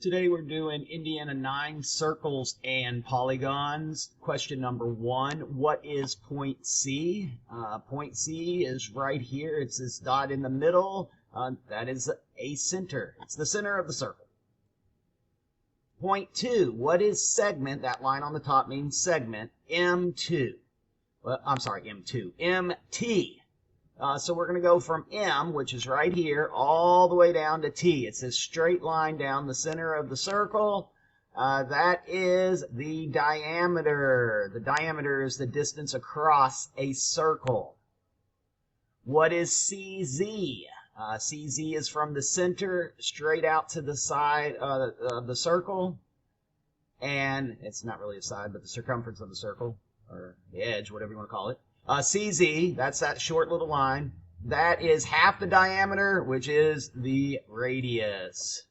Today we're doing Indiana 9 circles and polygons. Question number 1, what is point C? Point C is right here. It's this dot in the middle. That is a center. It's the center of the circle. Point 2, what is segment? That line on the top means segment. M2. Well, I'm sorry, M2. MT. So we're going to go from M, which is right here, all the way down to T. It's this straight line down the center of the circle. That is the diameter. The diameter is the distance across a circle. What is CZ? CZ is from the center straight out to the side of the circle. And it's not really a side, but the circumference of the circle, or the edge, whatever you want to call it. CZ, that's that short little line. That is half the diameter, which is the radius.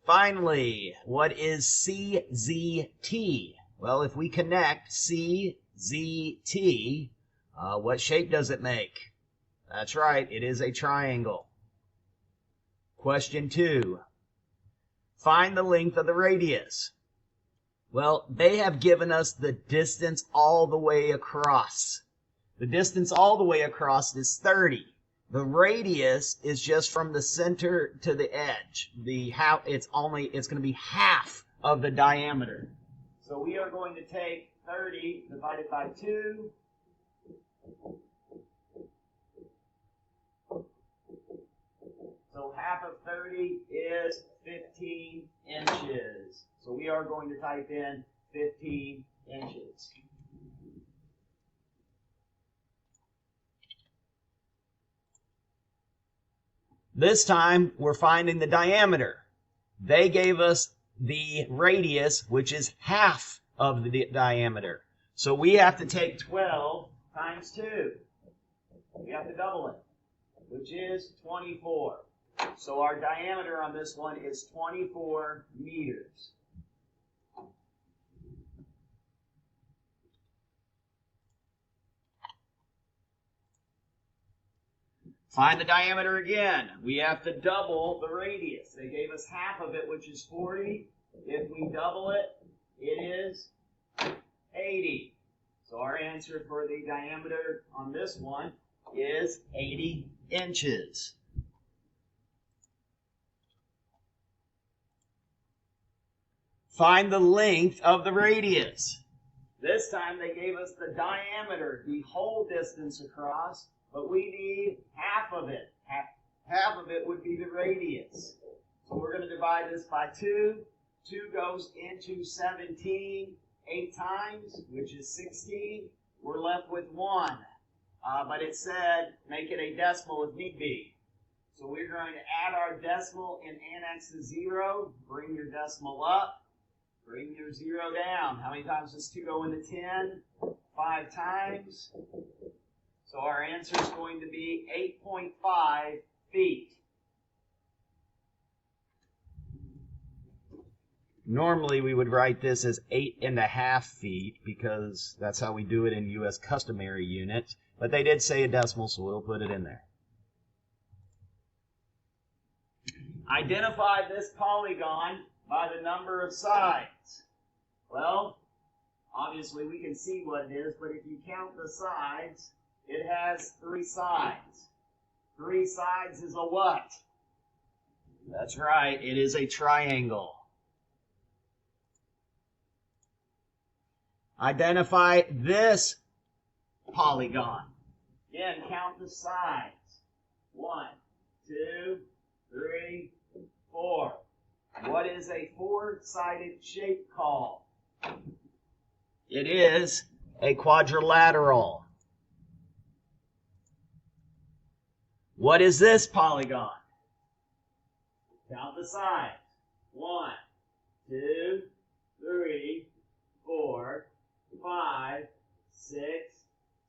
Finally, what is CZT? Well, if we connect CZT, what shape does it make? That's right, it is a triangle. Question 2. Find the length of the radius. Well, they have given us the distance all the way across. The distance all the way across is 30. The radius is just from the center to the edge. It's going to be half of the diameter. So we are going to take 30 divided by 2. So half of 30 is 15 inches. So we are going to type in 15 inches. This time, we're finding the diameter. They gave us the radius, which is half of the diameter. So we have to take 12 times 2. We have to double it, which is 24. So our diameter on this one is 24 meters. Find the diameter again. We have to double the radius. They gave us half of it, which is 40. If we double it, it is 80. So our answer for the diameter on this one is 80 inches. Find the length of the radius. This time they gave us the diameter, the whole distance across, but we need half of it. Half of it would be the radius. So we're going to divide this by 2. 2 goes into 17 8 times, which is 16. We're left with 1. But it said make it a decimal if need be. So we're going to add our decimal and annex the 0. Bring your decimal up. Bring your 0 down. How many times does 2 go into 10? 5 times. So our answer is going to be 8.5 feet. Normally we would write this as 8.5 feet because that's how we do it in U.S. customary units. But they did say a decimal, so we'll put it in there. Identify this polygon by the number of sides. Well, obviously we can see what it is, but if you count the sides, it has 3 sides. 3 sides is a what? That's right, it is a triangle. Identify this polygon. Again, count the sides. 1, 2, 3, 4. What is a 4-sided shape called? It is a quadrilateral. What is this polygon? Count the sides. 1, 2, 3, 4, 5, 6,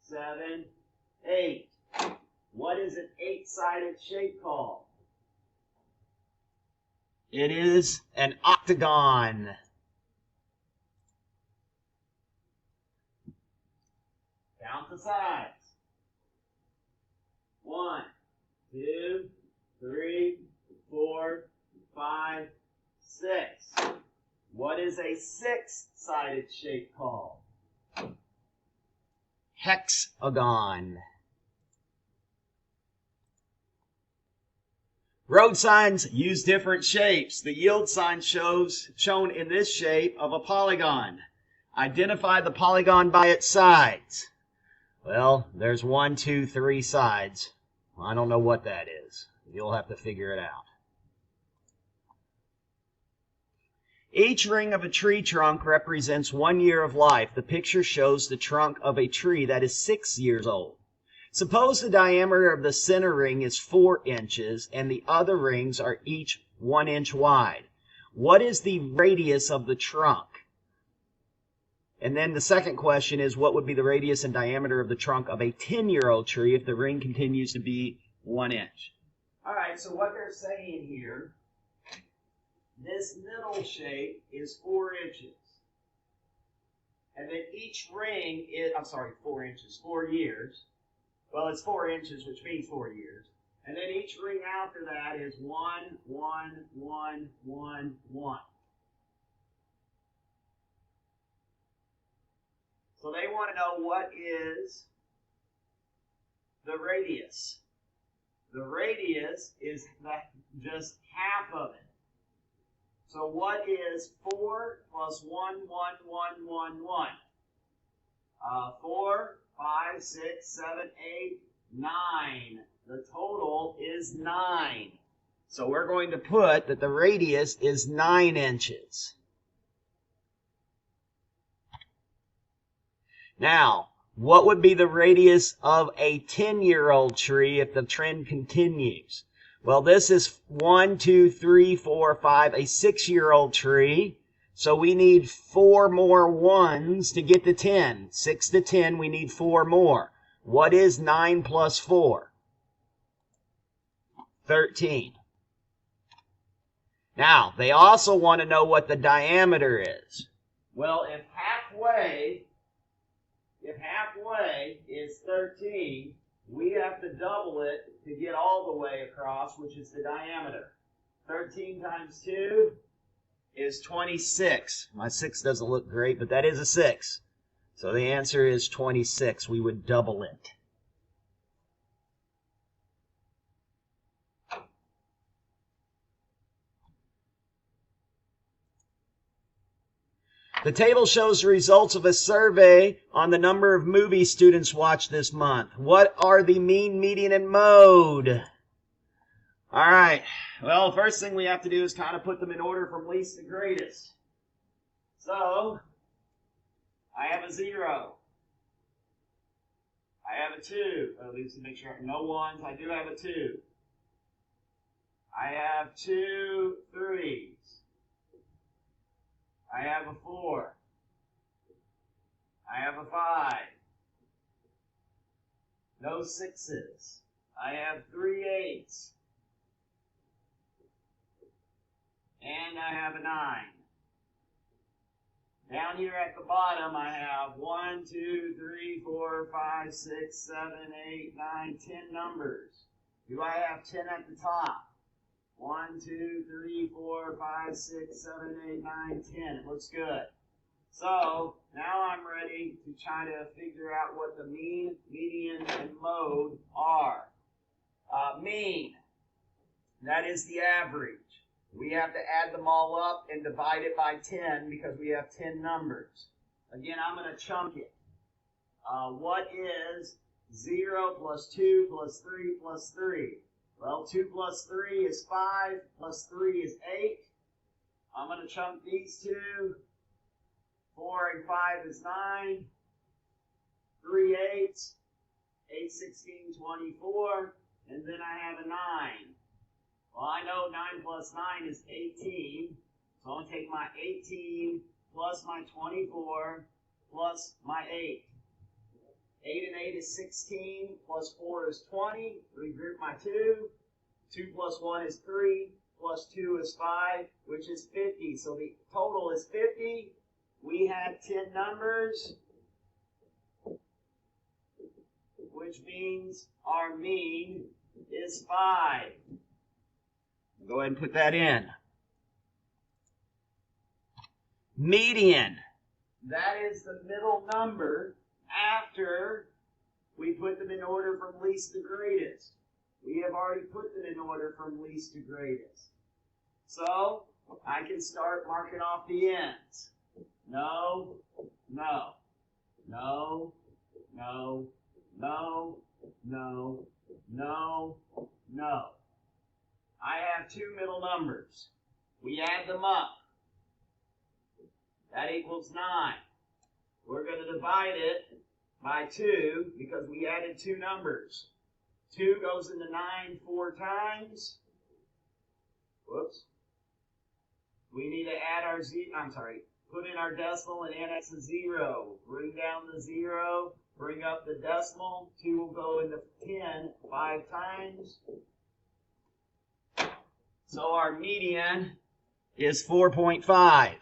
7, 8. What is an 8-sided shape called? It is an octagon. Count the sides. 1, 2, 3, 4, 5, 6. What is a 6-sided shape called? Hexagon. Road signs use different shapes. The yield sign shown in this shape of a polygon. Identify the polygon by its sides. Well, there's 1, 2, 3 sides. I don't know what that is. You'll have to figure it out. Each ring of a tree trunk represents 1 year of life. The picture shows the trunk of a tree that is 6 years old. Suppose the diameter of the center ring is 4 inches and the other rings are each 1 inch wide. What is the radius of the trunk? And then the second question is, what would be the radius and diameter of the trunk of a 10-year-old tree if the ring continues to be 1 inch? All right, so what they're saying here, this middle shape is 4 inches. And then each ring is, 4 inches, 4 years. Well, it's 4 inches, which means 4 years. And then each ring after that is 1, 1, 1, 1, 1. So they want to know what is the radius. The radius is just half of it. So what is 4 plus 1, 1, 1, 1, 1? 4, 5, 6, 7, 8, 9. The total is 9. So we're going to put that the radius is 9 inches. Now, what would be the radius of a 10-year-old tree if the trend continues? Well, this is 1, 2, 3, 4, 5, a 6-year-old tree. So we need 4 more 1s to get to 10. 6 to 10, we need 4 more. What is 9 plus 4? 13. Now, they also want to know what the diameter is. Well, if halfway is 13, we have to double it to get all the way across, which is the diameter. 13 times 2 is 26. My 6 doesn't look great, but that is a 6. So the answer is 26. We would double it. The table shows the results of a survey on the number of movies students watched this month. What are the mean, median, and mode? All right. Well, the first thing we have to do is kind of put them in order from least to greatest. So, I have a 0. I have a 2. At least to make sure no 1s. I do have a 2. I have 2 3s. I have a 4. I have a 5. No 6s. I have 3 8s. And I have a 9. Down here at the bottom, I have 1, 2, 3, 4, 5, 6, 7, 8, 9, 10 numbers. Do I have 10 at the top? 1, 2, 3, 4, 5, 6, 7, 8, 9, 10. It looks good. So now I'm ready to try to figure out what the mean, median, and mode are. Mean, that is the average. We have to add them all up and divide it by 10 because we have 10 numbers. Again, I'm going to chunk it. What is 0 plus 2 plus 3 plus 3? Well, 2 plus 3 is 5, plus 3 is 8. I'm going to chunk these two. 4 and 5 is 9. 3 8s. 8, 16, 24. And then I have a 9. Well, I know 9 plus 9 is 18. So I'm going to take my 18 plus my 24 plus my 8. 8 and 8 is 16, plus 4 is 20. Regroup my 2. 2 plus 1 is 3, plus 2 is 5, which is 50. So the total is 50. We had 10 numbers, which means our mean is 5. Go ahead and put that in. median. That is the middle number after we put them in order from least to greatest. We have already put them in order from least to greatest. So I can start marking off the ends. No, no, no, no, no, no, no, no. I have two middle numbers. We add them up. That equals 9. We're going to divide it by 2 because we added two numbers. 2 goes into 9 4 times. Whoops. We need to add our put in our decimal and annex a 0. Bring down the 0. Bring up the decimal. 2 will go into 10 5 times. So our median is 4.5.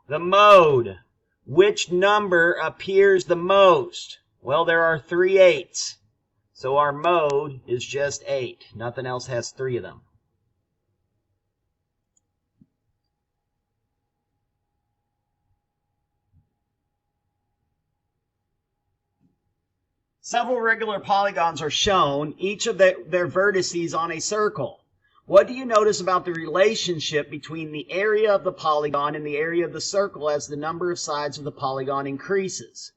The mode. Which number appears the most? Well, there are 3 8s. So our mode is just 8. Nothing else has 3 of them. Several regular polygons are shown, each of their vertices on a circle. What do you notice about the relationship between the area of the polygon and the area of the circle as the number of sides of the polygon increases?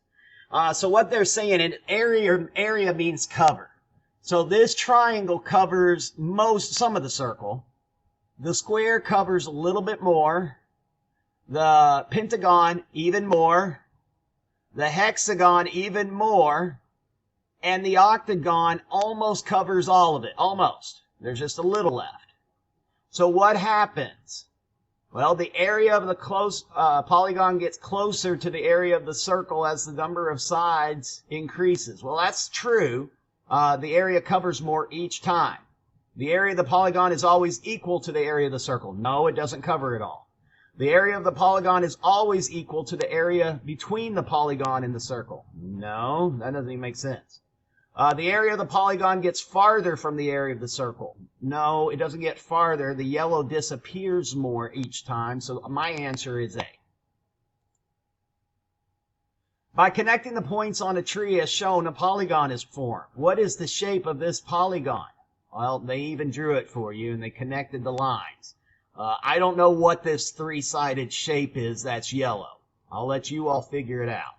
So what they're saying, in area means cover. So this triangle covers some of the circle. The square covers a little bit more. The pentagon even more. The hexagon even more. And the octagon almost covers all of it. Almost. There's just a little left. So what happens? Well, the area of the polygon gets closer to the area of the circle as the number of sides increases. Well, that's true. The area covers more each time. The area of the polygon is always equal to the area of the circle. No, it doesn't cover it all. The area of the polygon is always equal to the area between the polygon and the circle. No, that doesn't even make sense. The area of the polygon gets farther from the area of the circle. No, it doesn't get farther. The yellow disappears more each time, so my answer is A. By connecting the points on a tree as shown, a polygon is formed. What is the shape of this polygon? Well, they even drew it for you, and they connected the lines. I don't know what this three-sided shape is that's yellow. I'll let you all figure it out.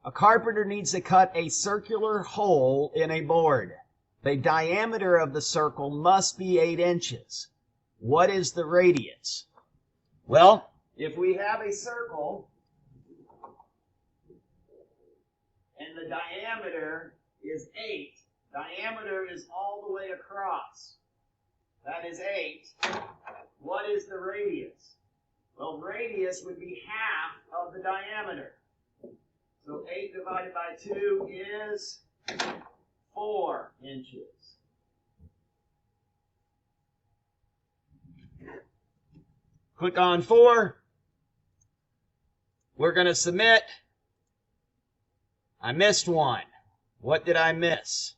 A carpenter needs to cut a circular hole in a board. The diameter of the circle must be 8 inches. What is the radius? Well, if we have a circle and the diameter is 8, diameter is all the way across. That is 8. What is the radius? Well, radius would be half of the diameter. So 8 divided by 2 is 4 inches. Click on 4. We're going to submit. I missed one. What did I miss?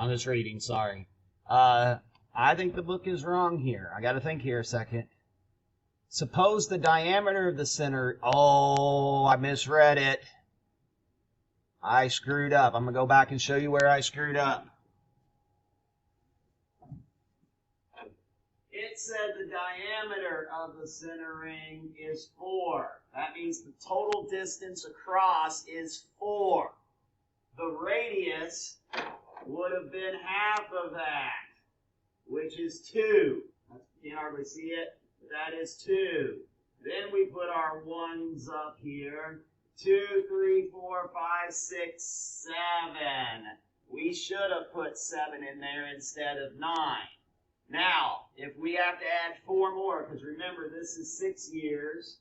I'm just reading, sorry. I think the book is wrong here. I got to think here a second. Suppose the diameter of the center... Oh, I misread it. I screwed up. I'm going to go back and show you where I screwed up. It said the diameter of the center ring is 4. That means the total distance across is 4. The radius would have been half of that, which is 2. You can hardly see it, but that is 2. Then we put our 1s up here. 2, 3, 4, 5, 6, 7. We should have put 7 in there instead of 9. Now, if we have to add 4 more, because remember this is 6 years,